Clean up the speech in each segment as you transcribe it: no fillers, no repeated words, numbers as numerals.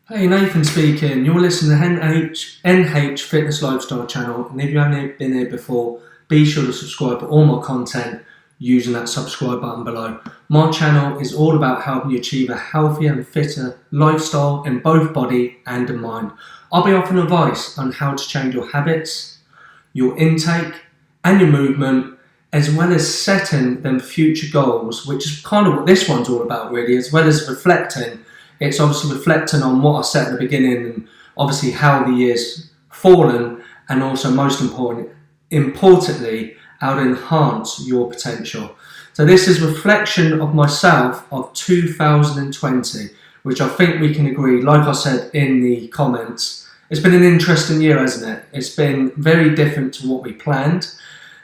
Hey, Nathan speaking. You're listening to NH Fitness Lifestyle channel, and if you haven't been here before, be sure to subscribe to all my content using that subscribe button below. My channel is all about helping you achieve a healthier and fitter lifestyle in both body and in mind. I'll be offering advice on how to change your habits, your intake, and your movement, as well as setting them future goals, which is kind of what this one's all about, really, as well as reflecting. It's obviously reflecting on what I said at the beginning and obviously how the year's fallen, and also most importantly, how to enhance your potential. So this is reflection of myself of 2020, which I think we can agree, like I said in the comments, it's been an interesting year, hasn't it? It's been very different to what we planned.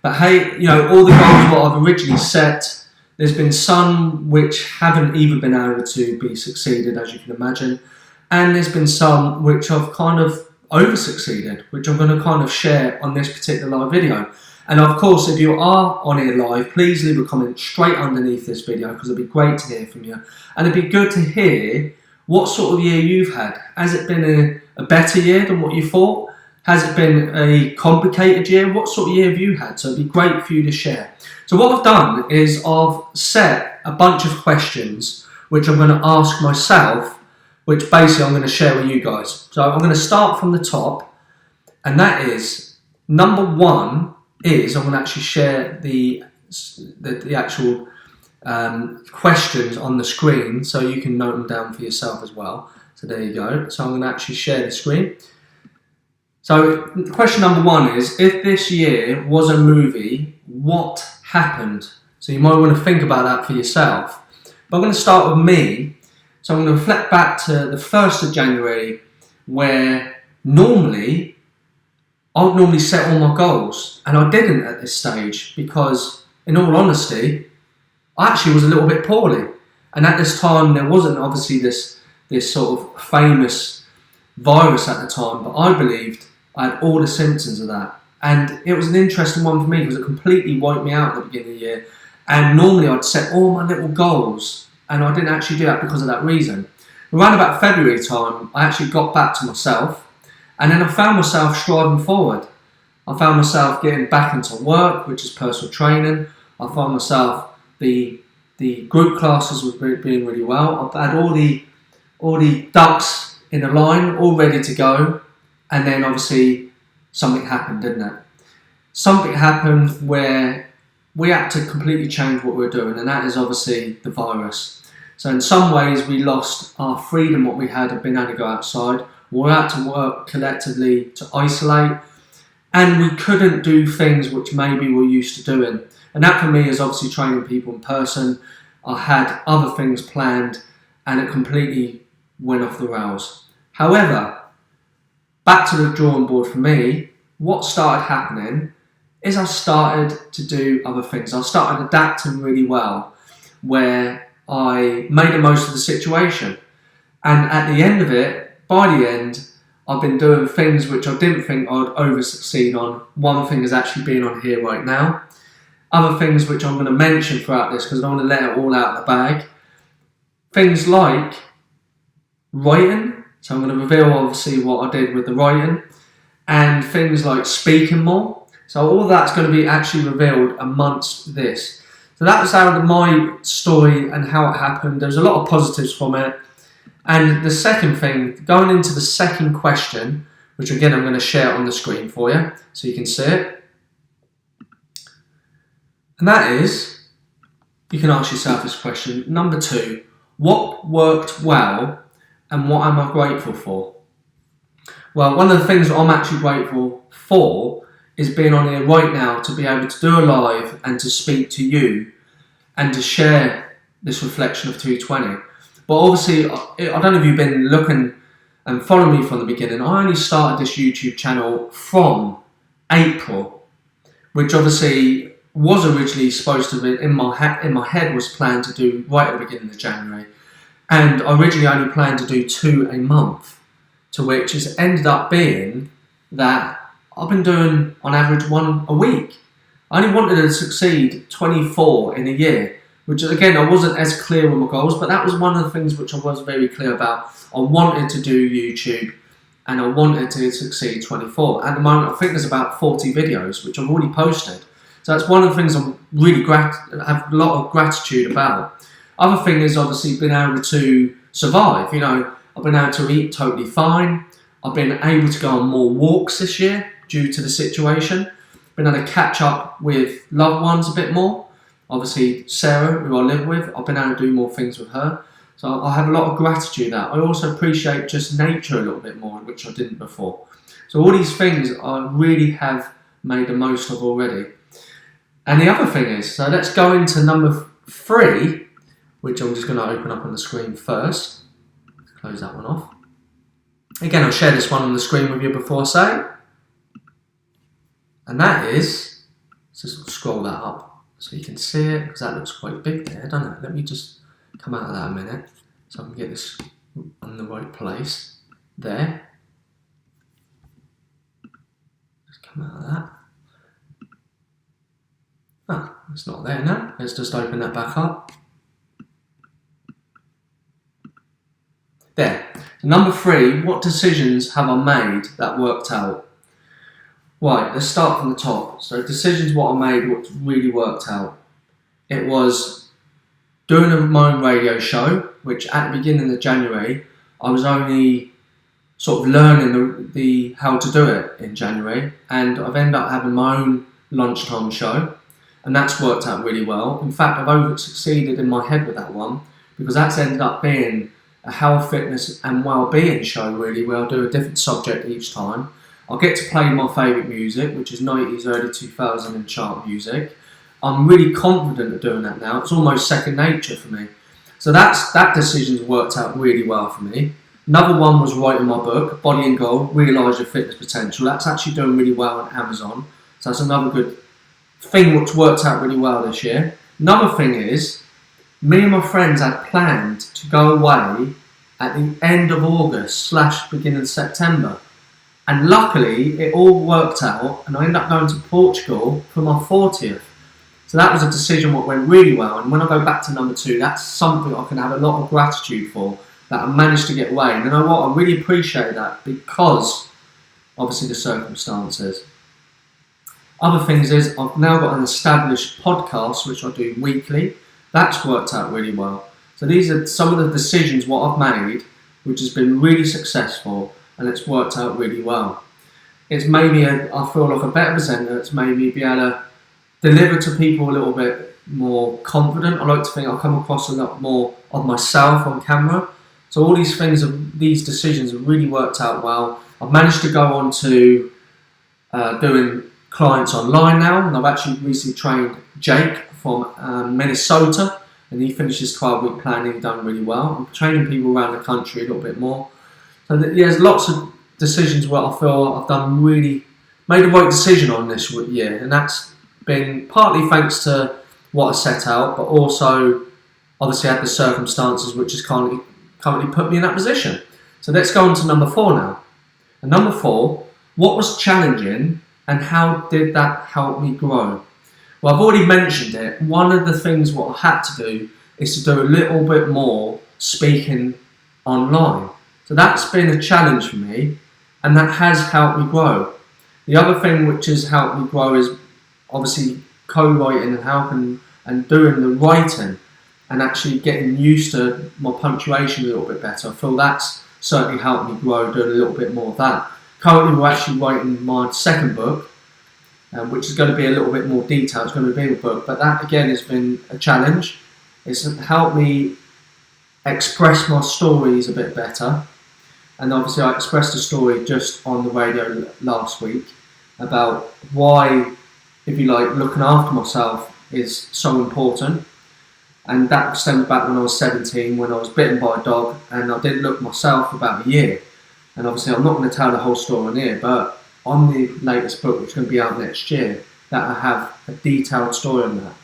But hey, all the goals what I've originally set, there's been some which haven't even been able to be succeeded, as you can imagine. And there's been some which I've kind of over-succeeded, which I'm going to kind of share on this particular live video. And of course, if you are on here live, please leave a comment straight underneath this video, because it'd be great to hear from you. And it'd be good to hear what sort of year you've had. Has it been a better year than what you thought? Has it been a complicated year? What sort of year have you had? So it'd be great for you to share. So what I've done is I've set a bunch of questions which I'm going to ask myself, which basically I'm going to share with you guys. So I'm going to start from the top, and that is, number one is I'm going to actually share the actual questions on the screen so you can note them down for yourself as well. So there you go. So I'm going to actually share the screen. So question number one is, if this year was a movie, what happened? So you might want to think about that for yourself. But I'm going to start with me. So I'm going to reflect back to the 1st of January, where normally I would normally set all my goals, and I didn't at this stage because, in all honesty, I actually was a little bit poorly. And at this time, there wasn't obviously this sort of famous virus at the time, but I believed I had all the symptoms of that. And it was an interesting one for me because it completely wiped me out at the beginning of the year. And normally I'd set all my little goals, and I didn't actually do that because of that reason. Around about February time, I actually got back to myself, and then I found myself striving forward. I found myself getting back into work, which is personal training. I found myself the group classes were doing really well. I've had all the ducks in a line, all ready to go. And then obviously something happened, didn't it? Something happened where we had to completely change what we were doing, and that is obviously the virus. So in some ways we lost our freedom, what we had of being able to go outside. We had to work collectively to isolate, and we couldn't do things which maybe we're used to doing. And that for me is obviously training people in person. I had other things planned, and it completely went off the rails. However, back to the drawing board for me, what started happening is I started to do other things. I started adapting really well, where I made the most of the situation. And at the end of it, by the end, I've been doing things which I didn't think I'd over-succeed on. One thing is actually being on here right now. Other things which I'm going to mention throughout this, because I don't want to let it all out of the bag. Things like writing. So I'm going to reveal obviously what I did with the writing, and things like speaking more. So all that's going to be actually revealed amongst this. So that was how my story and how it happened. There's a lot of positives from it. And the second thing, going into the second question, which again I'm going to share on the screen for you so you can see it. And that is, you can ask yourself this question. Number two, what worked well and what am I grateful for? Well, one of the things that I'm actually grateful for is being on here right now, to be able to do a live and to speak to you and to share this reflection of 220. But obviously, I don't know if you've been looking and following me from the beginning. I only started this YouTube channel from April, which obviously was originally supposed to be, in my head was planned to do right at the beginning of January. And I originally only planned to do 2 a month, to which has ended up being that I've been doing on average 1 a week. I only wanted to succeed 24 in a year, which again, I wasn't as clear on my goals, but that was one of the things which I was very clear about. I wanted to do YouTube and I wanted to succeed 24. At the moment, I think there's about 40 videos, which I've already posted. So that's one of the things I'm really have a lot of gratitude about. Other thing is obviously being able to survive. You know, I've been able to eat totally fine. I've been able to go on more walks this year due to the situation. Been able to catch up with loved ones a bit more. Obviously, Sarah, who I live with, I've been able to do more things with her. So I have a lot of gratitude that. I also appreciate just nature a little bit more, which I didn't before. So all these things I really have made the most of already. And the other thing is, so let's go into number 3, which I'm just going to open up on the screen first. Let's close that one off. Again, I'll share this one on the screen with you before I say it. And that is, let's just scroll that up so you can see it, because that looks quite big there, doesn't it? Let me just come out of that a minute so I can get this on the right place. There. Just come out of that. Oh, it's not there now. Let's just open that back up. There. So number 3, what decisions have I made that worked out? Right, let's start from the top. So decisions what I made, what really worked out. It was doing my own radio show, which at the beginning of January, I was only sort of learning the how to do it in January, and I've ended up having my own lunchtime show, and that's worked out really well. In fact, I've over succeeded in my head with that one, because that's ended up being a health, fitness and well-being show really, where I'll do a different subject each time. I'll get to play my favourite music, which is 90s, early 2000 and chart music. I'm really confident of doing that now. It's almost second nature for me. So that decision's worked out really well for me. Another one was writing my book, Body and Goal, Realise Your Fitness Potential. That's actually doing really well on Amazon. So that's another good thing which worked out really well this year. Another thing is, me and my friends had planned to go away at the end of August / beginning of September. And luckily, it all worked out, and I ended up going to Portugal for my 40th. So that was a decision that went really well. And when I go back to number 2, that's something I can have a lot of gratitude for, that I managed to get away. And you know what? I really appreciate that, because obviously the circumstances. Other things is, I've now got an established podcast, which I do weekly. That's worked out really well. So these are some of the decisions what I've made, which has been really successful, and it's worked out really well. It's made me, I feel like a better presenter. It's made me be able to deliver to people a little bit more confident. I like to think I come across a lot more of myself on camera. So all these things, these decisions have really worked out well. I've managed to go on to doing clients online now, and I've actually recently trained Jake from Minnesota, and he finished his 12-week plan and he's done really well. I'm training people around the country a little bit more. So there's lots of decisions where I feel I've done really, made the right decision on this year, and that's been partly thanks to what I set out, but also obviously had the circumstances which has currently put me in that position. So let's go on to number 4 now. And number 4, what was challenging and how did that help me grow? Well, I've already mentioned it. One of the things what I had to do is to do a little bit more speaking online. So that's been a challenge for me, and that has helped me grow. The other thing which has helped me grow is obviously co-writing and helping and doing the writing, and actually getting used to my punctuation a little bit better. I feel that's certainly helped me grow, doing a little bit more of that. Currently we're actually writing my second book, which is going to be a little bit more detailed. It's going to be a big book, but that again has been a challenge. It's helped me express my stories a bit better. And obviously I expressed a story just on the radio last week about why, if you like, looking after myself is so important. And that stems back when I was 17, when I was bitten by a dog, and I didn't look myself for about a year. And obviously I'm not going to tell the whole story on here, but on the latest book, which is going to be out next year, that I have a detailed story on that.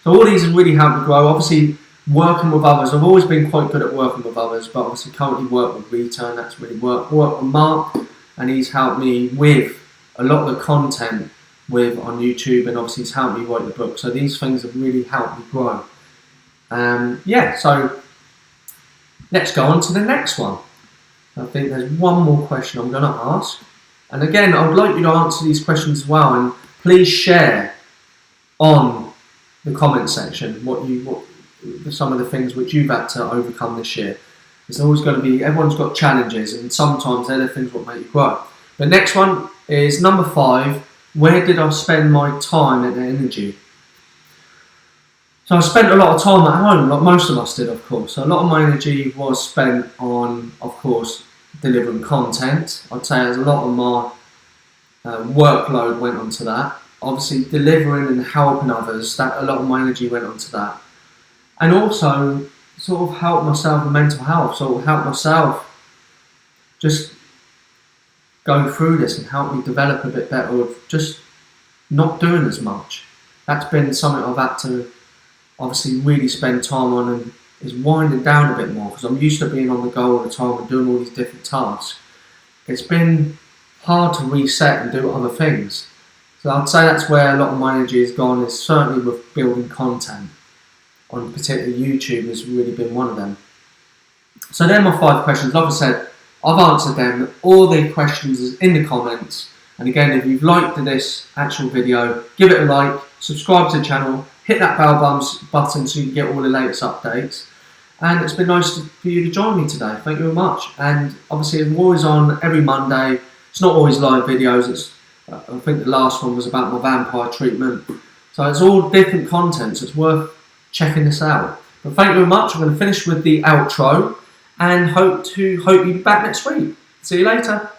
So all these have really helped me grow. Obviously, working with others, I've always been quite good at working with others, but obviously currently work with Rita, and that's really work with Mark, and he's helped me with a lot of the content on YouTube, and obviously he's helped me write the book. So these things have really helped me grow. Yeah, so let's go on to the next one. I think there's one more question I'm going to ask. And again, I would like you to answer these questions as well, and please share on the comment section what some of the things which you've had to overcome this year. It's always going to be, everyone's got challenges, and sometimes they're the things that make you grow. The next one is number 5. Where did I spend my time and energy? So I spent a lot of time at home, like most of us did, of course. So a lot of my energy was spent on, of course, delivering content. I'd say a lot of my workload went onto that. Obviously, delivering and helping others, that a lot of my energy went onto that. And also, sort of help myself with mental health, sort of help myself just go through this and help me develop a bit better with just not doing as much. That's been something I've had to obviously really spend time on, and is winding down a bit more because I'm used to being on the go all the time and doing all these different tasks. It's been hard to reset and do other things. So I'd say that's where a lot of my energy has gone, is certainly with building content. On particularly YouTube has really been one of them. So they're my 5 questions. Like I said, I've answered them. All the questions is in the comments. And again, if you've liked this actual video, give it a like, subscribe to the channel, hit that bell button so you can get all the latest updates. And it's been nice for you to join me today. Thank you very much. And obviously, I'm always on every Monday. It's not always live videos. I think the last one was about my vampire treatment. So it's all different content, so it's worth checking this out. But thank you very much. I'm going to finish with the outro and hope you'll be back next week. See you later.